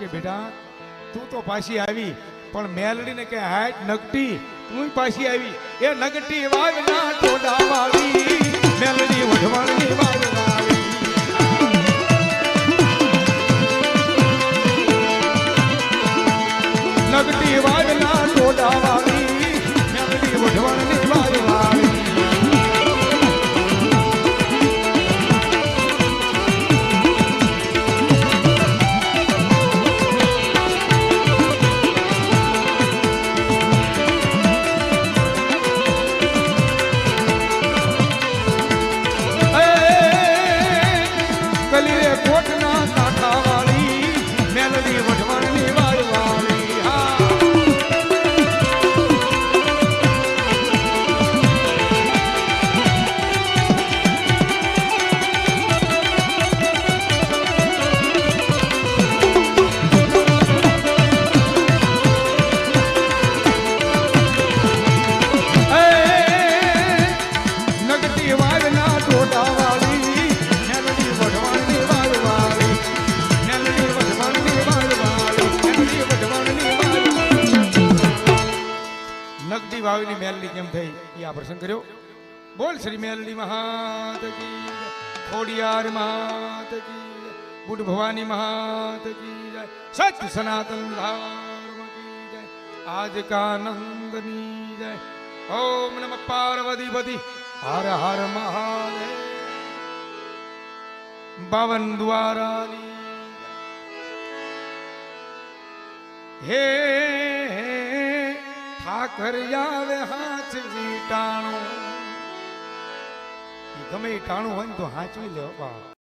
કે બેટા તું તો પાછી આવી પણ મેલડીને કે હાટ નગટી તું પાછી આવી એ નગટી વાવના ટોડા વાળી મેલડી વઢવાણની વાવવાળી નગટી વાવના ટોડા વાળી મેલડી વઢવાણની વાવવાળી વાવની મેલડી કેમ થઈ એ આ પ્રસંગ કર્યો બોલ શ્રી મેલડી મહાત કી જય ખોડિયાર મહાત કી જય બુડ ભવાની મહાત કી જય સત્ય સનાતન ધર્મ કી જય આજ કા નંદની જય ઓમ નમઃ પાર્વતી પતિ હર હર મહાદેવ બાવન દ્વારાની હે ઠાકર આવે હાથ ટાણું ગમે ટાણું હોય તો હાચવી લે બા